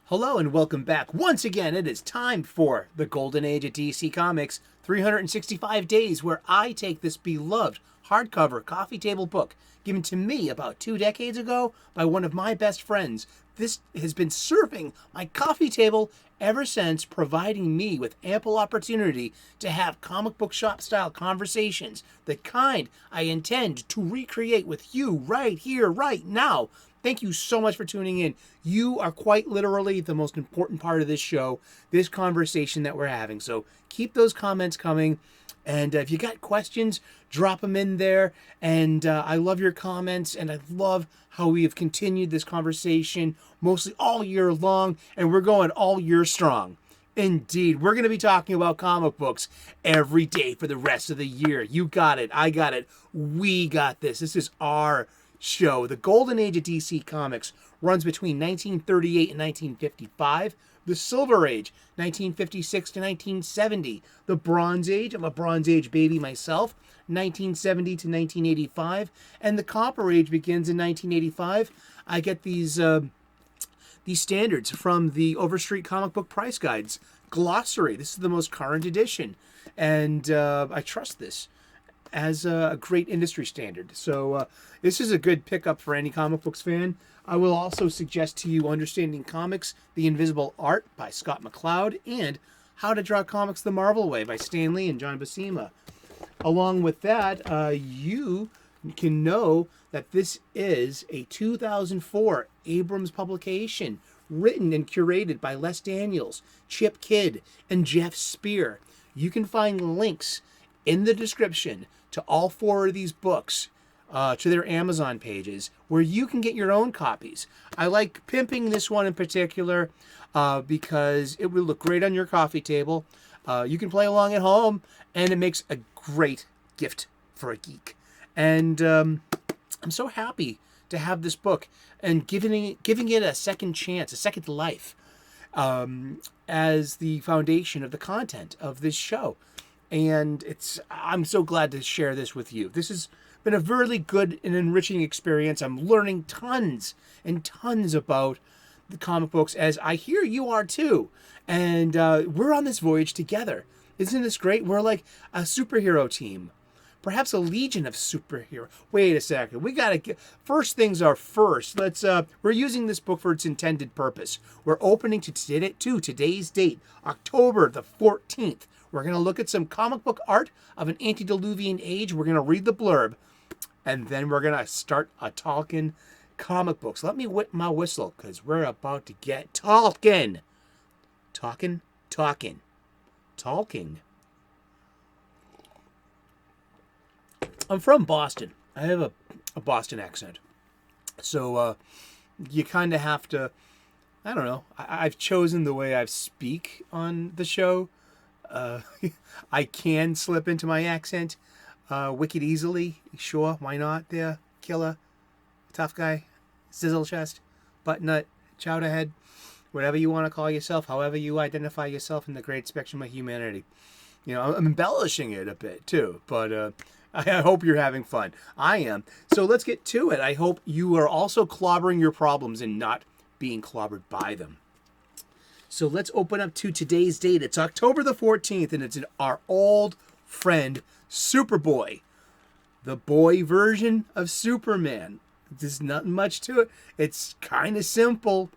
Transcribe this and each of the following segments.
Hello and welcome back. Once again, it is time for the Golden Age of DC Comics, 365 days, where I take this beloved hardcover coffee table book given to me about 2 decades ago by one of my best friends. This has been serving my coffee table ever since, providing me with ample opportunity to have comic book shop style conversations, the kind I intend to recreate with you right here, right now. Thank you so much for tuning in. You are quite literally the most important part of this show, this conversation that we're having. So keep those comments coming. And if you got questions, drop them in there. And I love your comments. And I love how we have continued this conversation mostly all year long. And we're going all year strong. Indeed, we're going to be talking about comic books every day for the rest of the year. You got it. I got it. We got this. This is our show. The Golden Age of DC Comics runs between 1938 and 1955. The Silver Age, 1956 to 1970. The Bronze Age, I'm a Bronze Age baby myself, 1970 to 1985. And the Copper Age begins in 1985. I get these standards from the Overstreet Comic Book Price Guides glossary. This is the most current edition, and I trust this as a great industry standard. So this is a good pickup for any comic books fan. I will also suggest to you Understanding Comics, The Invisible Art by Scott McCloud, and How to Draw Comics the Marvel Way by Stan Lee and John Buscema. Along with that, you can know that this is a 2004 Abrams publication, written and curated by Les Daniels, Chip Kidd, and Geoff Spear. You can find links in the description to all 4 of these books, to their Amazon pages, where you can get your own copies. I like pimping this one in particular because it will look great on your coffee table. You can play along at home, and it makes a great gift for a geek. And I'm so happy to have this book and giving it a second chance, a second life, as the foundation of the content of this show. And I'm so glad to share this with you. This has been a really good and enriching experience. I'm learning tons and tons about the comic books, as I hear you are too. And we're on this voyage together. Isn't this great? We're like a superhero team. Perhaps a legion of superhero. Wait a second. We got to get... First things are first. We're using this book for its intended purpose. We're opening to today's date, October the 14th. We're going to look at some comic book art of an antediluvian age. We're going to read the blurb. And then we're going to start talking comic books. Let me whip my whistle, because we're about to get talking. Talking. I'm from Boston. I have a Boston accent. So you kind of have to, I don't know. I've chosen the way I speak on the show. I can slip into my accent wicked easily. Sure, why not there? Killer, tough guy, sizzle chest, butt nut, chowder head, whatever you want to call yourself, however you identify yourself in the great spectrum of humanity. You know, I'm embellishing it a bit too, but I hope you're having fun. I am. So let's get to it. I hope you are also clobbering your problems and not being clobbered by them. So let's open up to today's date. It's October the 14th, and it's our old friend, Superboy. The boy version of Superman. There's nothing much to it. It's kind of simple,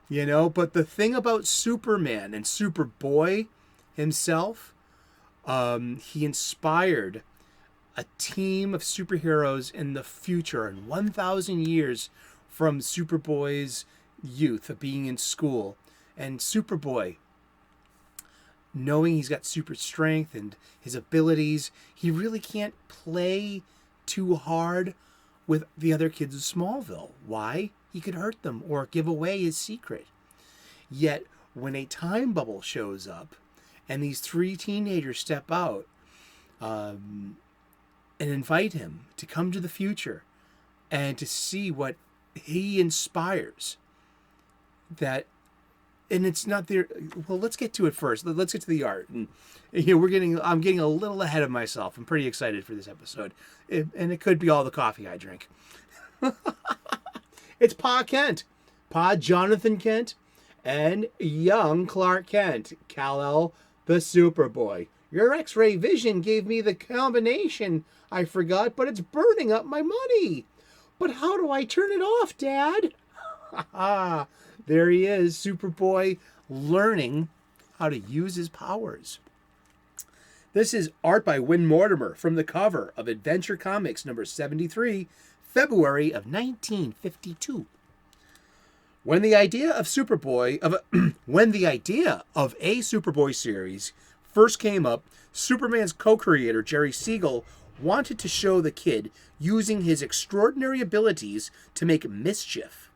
you know. But the thing about Superman and Superboy himself, he inspired a team of superheroes in the future, in 1,000 years from Superboy's youth of being in school. And Superboy, knowing he's got super strength and his abilities, he really can't play too hard with the other kids of Smallville. Why? He could hurt them or give away his secret. Yet, when a time bubble shows up and these 3 teenagers step out and invite him to come to the future and to see what he inspires, and it's not there. Well, let's get to it first. Let's get to the art. And I'm getting a little ahead of myself. I'm pretty excited for this episode, and it could be all the coffee I drink. It's Pa Kent, Pa Jonathan Kent, and young Clark Kent, Kal-El, the Superboy. Your X-ray vision gave me the combination I forgot, but it's burning up my money. But how do I turn it off, Dad? Ah, there he is, Superboy, learning how to use his powers. This is art by Win Mortimer from the cover of Adventure Comics number 73, February of 1952. When the idea of a Superboy series first came up, Superman's co-creator Jerry Siegel wanted to show the kid using his extraordinary abilities to make mischief.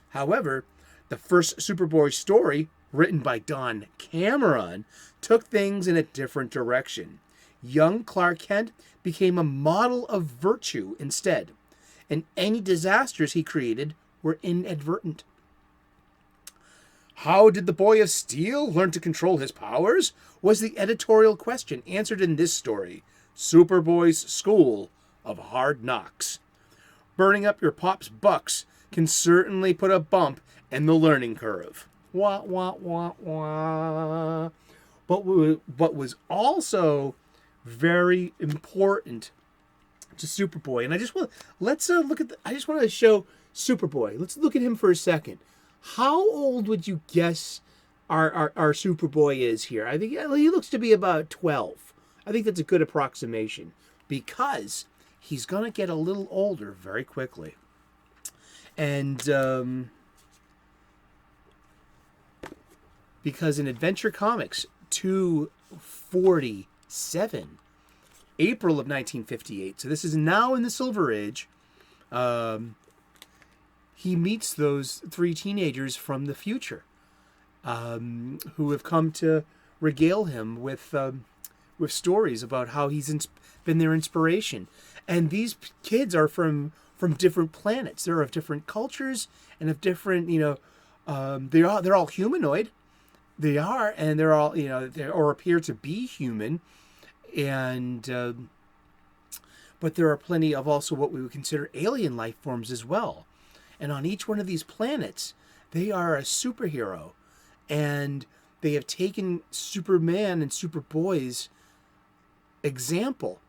However, the first Superboy story, written by Don Cameron, took things in a different direction. Young Clark Kent became a model of virtue instead, and any disasters he created were inadvertent. How did the Boy of Steel learn to control his powers? Was the editorial question answered in this story, Superboy's School of Hard Knocks. Burning up your pop's bucks can certainly put a bump in the learning curve. Wah, wah, wah, wah. But what was also very important to Superboy, and I just want I just want to show Superboy. Let's look at him for a second. How old would you guess our Superboy is here? I think he looks to be about 12. I think that's a good approximation because he's going to get a little older very quickly. And because in Adventure Comics 247, April of 1958, so this is now in the Silver Age, he meets those three teenagers from the future who have come to regale him with stories about how he's been their inspiration. And these kids are from different planets. They're of different cultures and of different, they're all humanoid. They are, and they're all, they or appear to be human. And but there are plenty of also what we would consider alien life forms as well. And on each one of these planets, they are a superhero. And they have taken Superman and Superboy's example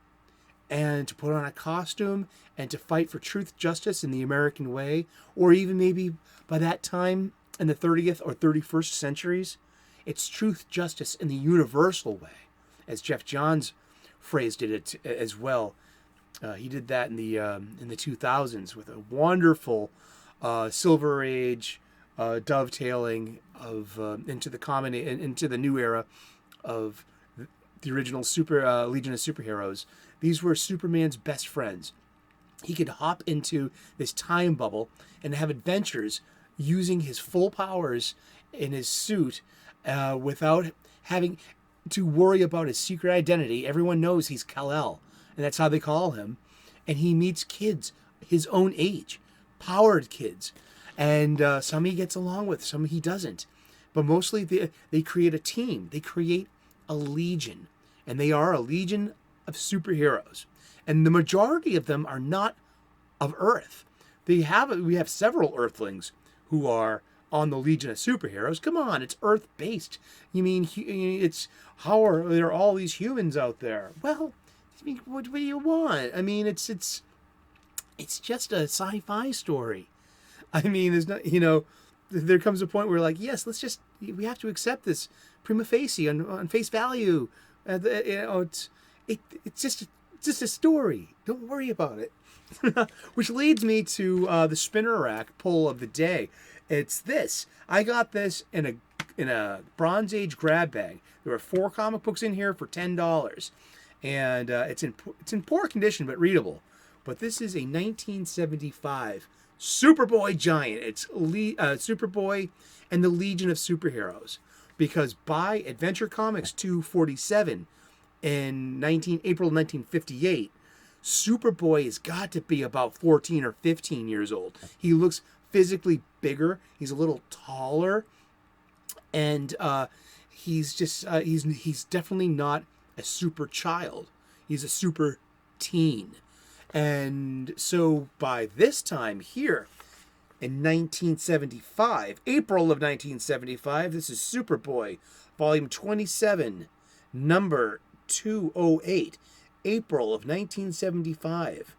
and to put on a costume and to fight for truth, justice in the American way, or even maybe by that time in the 30th or 31st centuries, it's truth, justice in the universal way, as Geoff Johns phrased it as well. He did that in the 2000s with a wonderful Silver Age dovetailing of into the new era of the original Legion of Superheroes. These were Superman's best friends. He could hop into this time bubble and have adventures using his full powers in his suit without having to worry about his secret identity. Everyone knows he's Kal-El, and that's how they call him. And he meets kids his own age, powered kids. And some he gets along with, some he doesn't. But mostly they create a team. They create a legion. And they are a legion of superheroes. And the majority of them are not of Earth. We have several Earthlings who are on the Legion of Superheroes. Come on, it's Earth-based. You mean how are there all these humans out there? Well, I mean, what do you want? I mean, it's just a sci-fi story. I mean, there's not, there comes a point where like, yes, we have to accept this prima facie on face value. It's just a story. Don't worry about it. Which leads me to the spinner rack pull of the day. It's this. I got this in a Bronze Age grab bag. There were 4 comic books in here for $10, and it's in poor condition but readable. But this is a 1975 Superboy Giant. It's Superboy and the Legion of Superheroes. Because by Adventure Comics 247 in April 1958, Superboy has got to be about 14 or 15 years old. He looks physically bigger. He's a little taller, and he's definitely not a super child. He's a super teen. And so by this time here, In 1975, April of 1975, this is Superboy, volume 27, number 208, April of 1975.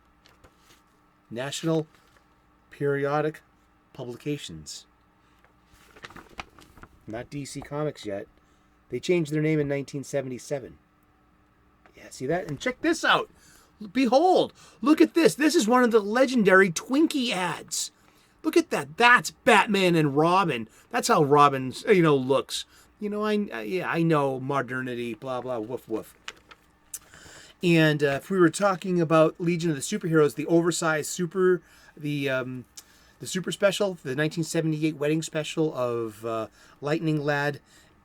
National Periodic Publications. Not DC Comics yet. They changed their name in 1977. Yeah, see that? And check this out. Behold, look at this. This is one of the legendary Twinkie ads. Look at that. That's Batman and Robin. That's how Robin, looks. I know modernity, blah, blah, woof, woof. And if we were talking about Legion of the Superheroes, the oversized the super special, the 1978 wedding special of Lightning Lad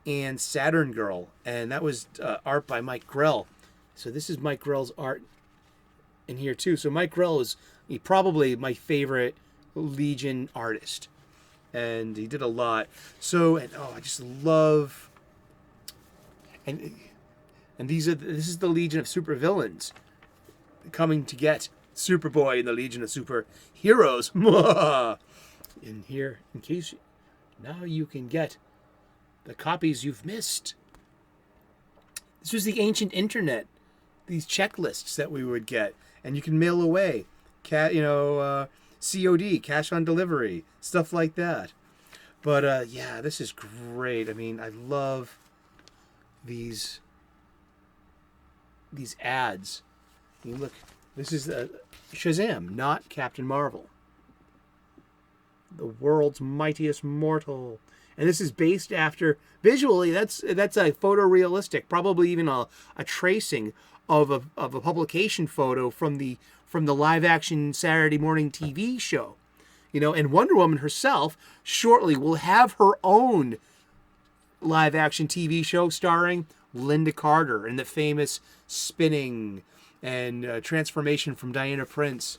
and Saturn Girl. And that was art by Mike Grell. So this is Mike Grell's art in here too. So Mike Grell is probably my favorite Legion artist, and he did a lot. So, I just love, and this is the Legion of Supervillains coming to get Superboy and the Legion of Superheroes. In here, in case now you can get the copies you've missed. This was the ancient internet. These checklists that we would get, and you can mail away, COD, cash on delivery, stuff like that. But yeah, this is great. I mean, I love these ads. I mean, look, this is Shazam, not Captain Marvel. The world's mightiest mortal. And this is based after, visually, that's a photorealistic, probably even a tracing of a publication photo from the live action Saturday morning TV show. And Wonder Woman herself shortly will have her own live action TV show starring Linda Carter in the famous spinning and transformation from Diana Prince.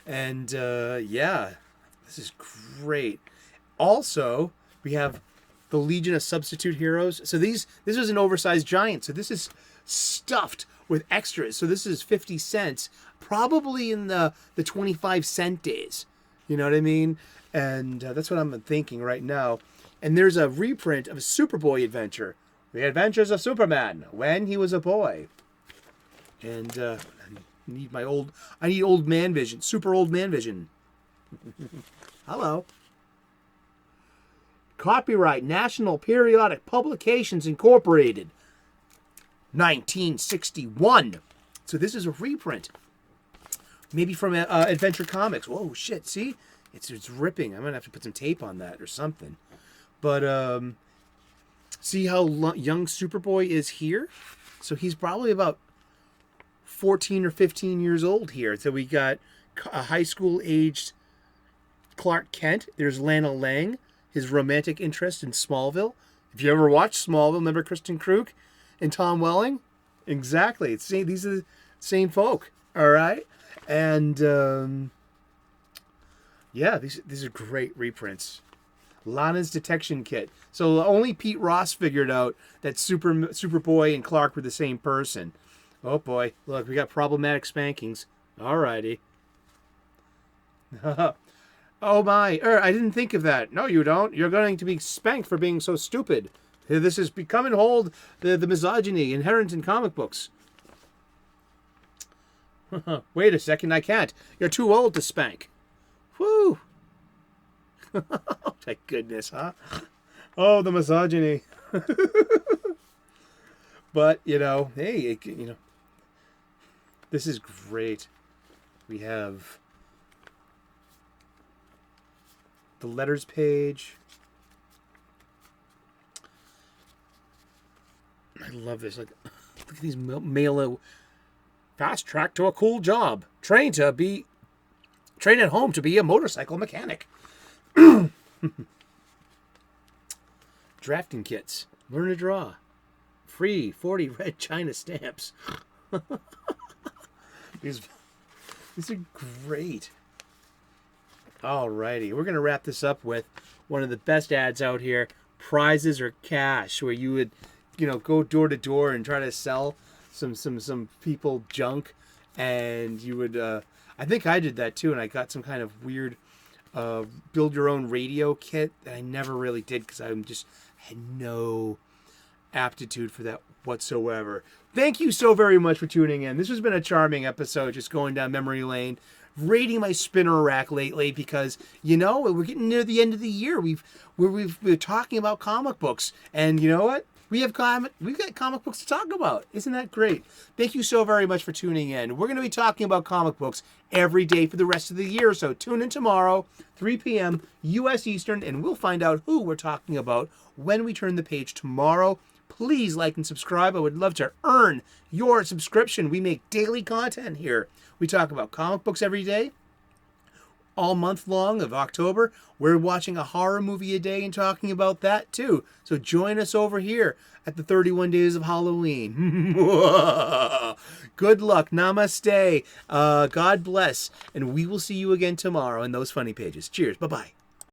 And yeah, this is great. Also, we have the Legion of Substitute Heroes. So this was an oversized giant. So this is stuffed with extras. So this is 50 cents, probably in the 25-cent days. You know what I mean? And that's what I'm thinking right now. And there's a reprint of a Superboy adventure. The Adventures of Superman when he was a boy. And I need old man vision, super old man vision. Hello. Copyright National Periodic Publications Incorporated. 1961. So this is a reprint. Maybe from Adventure Comics. Whoa, shit, see? It's ripping. I'm going to have to put some tape on that or something. But see how young Superboy is here? So he's probably about 14 or 15 years old here. So we got a high school-aged Clark Kent. There's Lana Lang, his romantic interest in Smallville. If you ever watched Smallville, remember Kristen Krug and Tom Welling? Exactly. These are the same folk. All right? And yeah, these are great reprints. Lana's Detection Kit. So only Pete Ross figured out that Superboy and Clark were the same person. Oh boy, look, we got problematic spankings. Alrighty. Oh my, I didn't think of that. No, you don't. You're going to be spanked for being so stupid. This is become and hold the misogyny inherent in comic books. Wait a second, I can't. You're too old to spank. Whew. Thank goodness, huh? Oh, the misogyny. But, hey, this is great. We have the letters page. I love this. Look at these mail. Fast track to a cool job. Train at home to be a motorcycle mechanic. Drafting kits. Learn to draw. Free 40 red China stamps. These are great. Alrighty, we're gonna wrap this up with one of the best ads out here: prizes or cash, where you would, go door to door and try to sell some people junk, and you would. I think I did that too, and I got some kind of weird build your own radio kit that I never really did because I just had no aptitude for that whatsoever. Thank you so very much for tuning in. This has been a charming episode, just going down memory lane, rating my spinner rack lately because, you know, we're getting near the end of the year. We're talking about comic books, and you know what? We've got comic books to talk about. Isn't that great? Thank you so very much for tuning in. We're going to be talking about comic books every day for the rest of the year. So tune in tomorrow, 3 p.m. U.S. Eastern, and we'll find out who we're talking about when we turn the page tomorrow. Please like and subscribe. I would love to earn your subscription. We make daily content here. We talk about comic books every day. All month long of October, we're watching a horror movie a day and talking about that too. So join us over here at the 31 Days of Halloween. Good luck. Namaste. God bless. And we will see you again tomorrow in those funny pages. Cheers. Bye-bye.